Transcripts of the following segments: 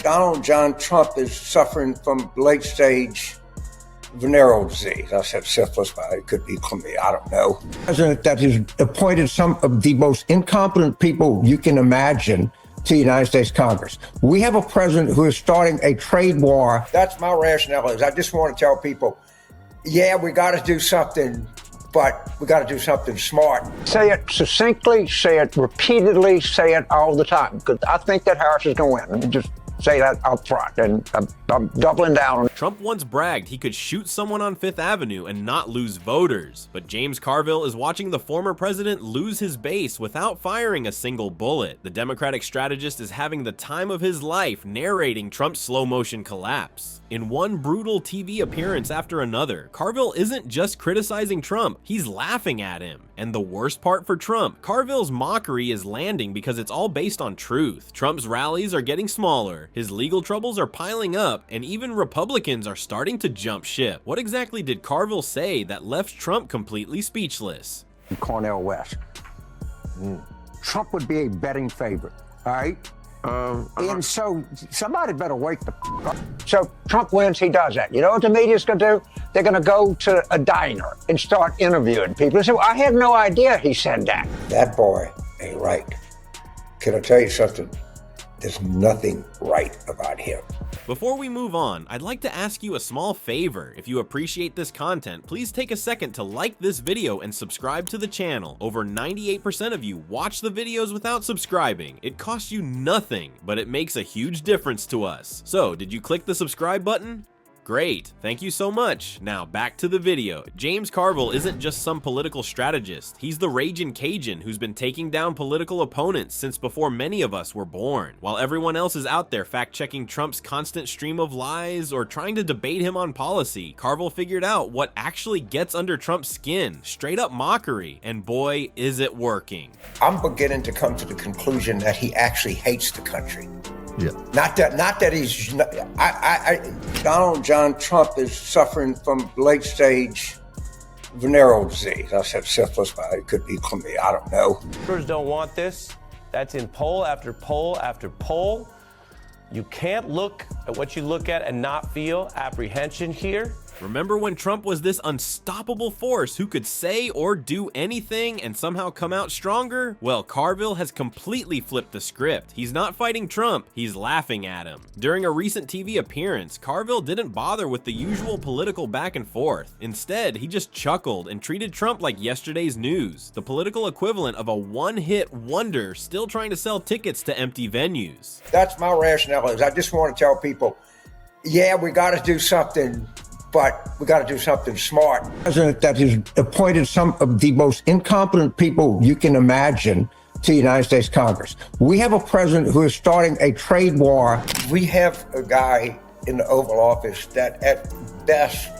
Donald John Trump is suffering from late-stage venereal disease. I said syphilis, but it could be chlamydia. I don't know. President that has appointed some of the most incompetent people you can imagine to the United States Congress. We have a president who is starting a trade war. That's my rationale. I just want to tell people, yeah, we got to do something, but we got to do something smart. Say it succinctly, say it repeatedly, say it all the time, because I think that Harris is going to win. Just say that out front, and I'm doubling down. Trump once bragged he could shoot someone on Fifth Avenue and not lose voters, but James Carville is watching the former president lose his base without firing a single bullet. The Democratic strategist is having the time of his life narrating Trump's slow-motion collapse. In one brutal TV appearance after another, Carville isn't just criticizing Trump, he's laughing at him. And the worst part for Trump, Carville's mockery is landing because it's all based on truth. Trump's rallies are getting smaller, his legal troubles are piling up, and even Republicans are starting to jump ship. What exactly did Carville say that left Trump completely speechless? Cornel West. Trump would be a betting favorite, all right? And so somebody better wake the up. So Trump wins, he does that. You know what the media's going to do? They're going to go to a diner and start interviewing people. And say, well, I had no idea he said that. That boy ain't right. Can I tell you something? There's nothing right about him. Before we move on, I'd like to ask you a small favor. If you appreciate this content, please take a second to like this video and subscribe to the channel. Over 98% of you watch the videos without subscribing. It costs you nothing, but it makes a huge difference to us. So, did you click the subscribe button? Great, thank you so much. Now back to the video. James Carville isn't just some political strategist. He's the raging Cajun who's been taking down political opponents since before many of us were born. While everyone else is out there fact-checking Trump's constant stream of lies or trying to debate him on policy, Carville figured out what actually gets under Trump's skin. Straight up mockery, and boy, is it working. I'm beginning to come to the conclusion that he actually hates the country. Yeah. Not that he's. Donald John Trump is suffering from late-stage venereal disease. I said syphilis, but it could be chlamydia. I don't know. Voters don't want this. That's in poll after poll after poll. You can't look at what you look at and not feel apprehension here. Remember when Trump was this unstoppable force who could say or do anything and somehow come out stronger? Well, Carville has completely flipped the script. He's not fighting Trump, he's laughing at him. During a recent TV appearance, Carville didn't bother with the usual political back and forth. Instead, he just chuckled and treated Trump like yesterday's news, the political equivalent of a one-hit wonder still trying to sell tickets to empty venues. That's my rationale. I just want to tell people, yeah, we got to do something, but we got to do something smart. President that has appointed some of the most incompetent people you can imagine to the United States Congress. We have a president who is starting a trade war. We have a guy in the Oval Office that at best,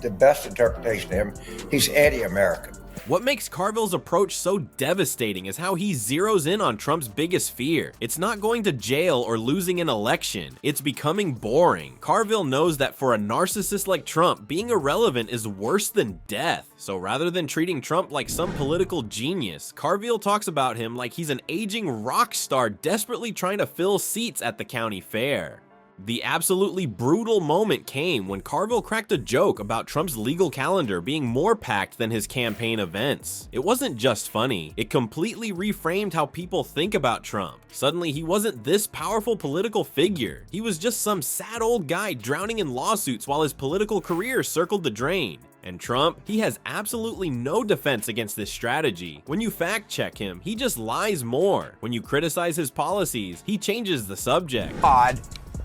the best interpretation of him, he's anti-American. What makes Carville's approach so devastating is how he zeroes in on Trump's biggest fear. It's not going to jail or losing an election. It's becoming boring. Carville knows that for a narcissist like Trump, being irrelevant is worse than death. So rather than treating Trump like some political genius, Carville talks about him like he's an aging rock star desperately trying to fill seats at the county fair. The absolutely brutal moment came when Carville cracked a joke about Trump's legal calendar being more packed than his campaign events. It wasn't just funny, it completely reframed how people think about Trump. Suddenly, he wasn't this powerful political figure. He was just some sad old guy drowning in lawsuits while his political career circled the drain. And Trump, he has absolutely no defense against this strategy. When you fact check him, he just lies more. When you criticize his policies, he changes the subject. Odd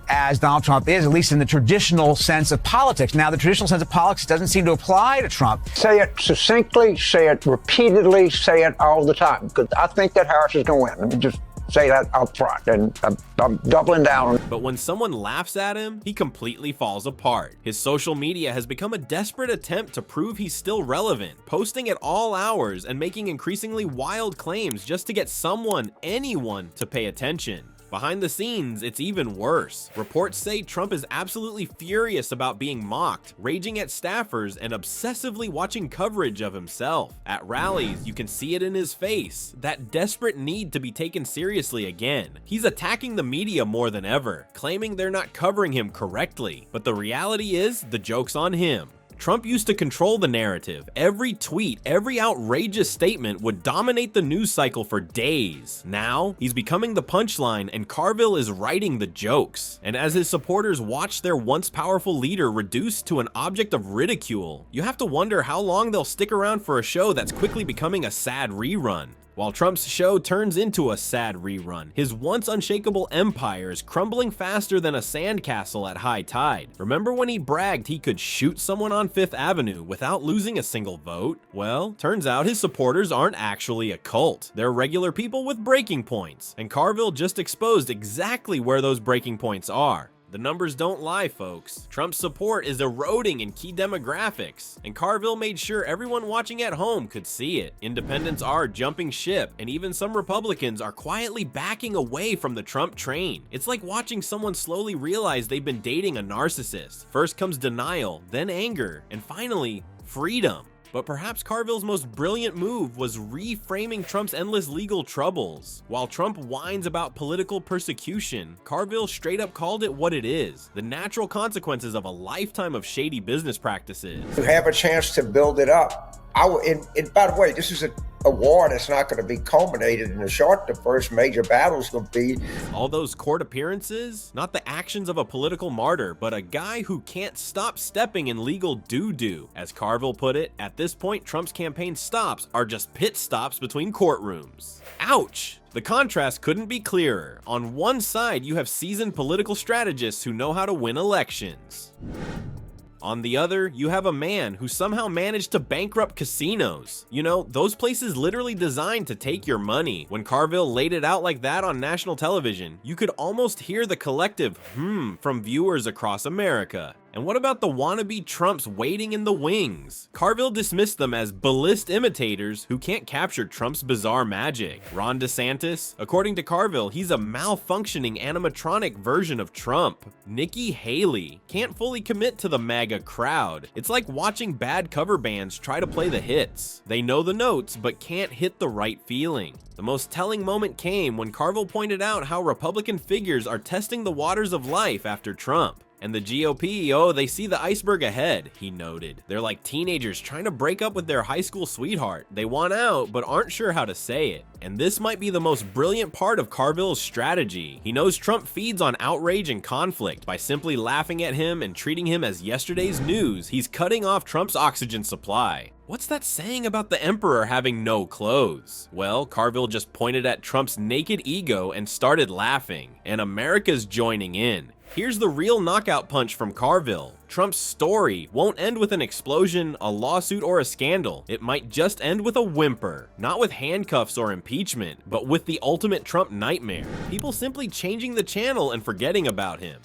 as Donald Trump is, at least in the traditional sense of politics. Now, the traditional sense of politics doesn't seem to apply to Trump. Say it succinctly, say it repeatedly, say it all the time, because I think that Harris is going to win. Just say that out front, and I'm doubling down. But when someone laughs at him, he completely falls apart. His social media has become a desperate attempt to prove he's still relevant, posting at all hours and making increasingly wild claims just to get someone, anyone, to pay attention. Behind the scenes, it's even worse. Reports say Trump is absolutely furious about being mocked, raging at staffers, and obsessively watching coverage of himself. At rallies, you can see it in his face, that desperate need to be taken seriously again. He's attacking the media more than ever, claiming they're not covering him correctly. But the reality is, the joke's on him. Trump used to control the narrative. Every tweet, every outrageous statement would dominate the news cycle for days. Now, he's becoming the punchline and Carville is writing the jokes. And as his supporters watch their once powerful leader reduced to an object of ridicule, you have to wonder how long they'll stick around for a show that's quickly becoming a sad rerun. While Trump's show turns into a sad rerun, his once unshakable empire is crumbling faster than a sandcastle at high tide. Remember when he bragged he could shoot someone on Fifth Avenue without losing a single vote? Well, turns out his supporters aren't actually a cult. They're regular people with breaking points, and Carville just exposed exactly where those breaking points are. The numbers don't lie, folks. Trump's support is eroding in key demographics, and Carville made sure everyone watching at home could see it. Independents are jumping ship, and even some Republicans are quietly backing away from the Trump train. It's like watching someone slowly realize they've been dating a narcissist. First comes denial, then anger, and finally, freedom. But perhaps Carville's most brilliant move was reframing Trump's endless legal troubles. While Trump whines about political persecution, Carville straight up called it what it is: the natural consequences of a lifetime of shady business practices. To have a chance to build it up. And by the way, this is a war that's not going to be culminated in the short. The first major battle is going to be all those court appearances, not the actions of a political martyr, but a guy who can't stop stepping in legal doo-doo. As Carville put it, at this point, Trump's campaign stops are just pit stops between courtrooms. Ouch! The contrast couldn't be clearer. On one side, you have seasoned political strategists who know how to win elections. On the other, you have a man who somehow managed to bankrupt casinos. You know, those places literally designed to take your money. When Carville laid it out like that on national television, you could almost hear the collective from viewers across America. And what about the wannabe Trumps waiting in the wings? Carville dismissed them as ballist imitators who can't capture Trump's bizarre magic. Ron DeSantis? According to Carville, he's a malfunctioning animatronic version of Trump. Nikki Haley can't fully commit to the MAGA crowd. It's like watching bad cover bands try to play the hits. They know the notes, but can't hit the right feeling. The most telling moment came when Carville pointed out how Republican figures are testing the waters of life after Trump. And the GOP, oh, they see the iceberg ahead, he noted. They're like teenagers trying to break up with their high school sweetheart. They want out, but aren't sure how to say it. And this might be the most brilliant part of Carville's strategy. He knows Trump feeds on outrage and conflict. By simply laughing at him and treating him as yesterday's news, he's cutting off Trump's oxygen supply. What's that saying about the emperor having no clothes? Well, Carville just pointed at Trump's naked ego and started laughing, and America's joining in. Here's the real knockout punch from Carville. Trump's story won't end with an explosion, a lawsuit, or a scandal. It might just end with a whimper. Not with handcuffs or impeachment, but with the ultimate Trump nightmare. People simply changing the channel and forgetting about him.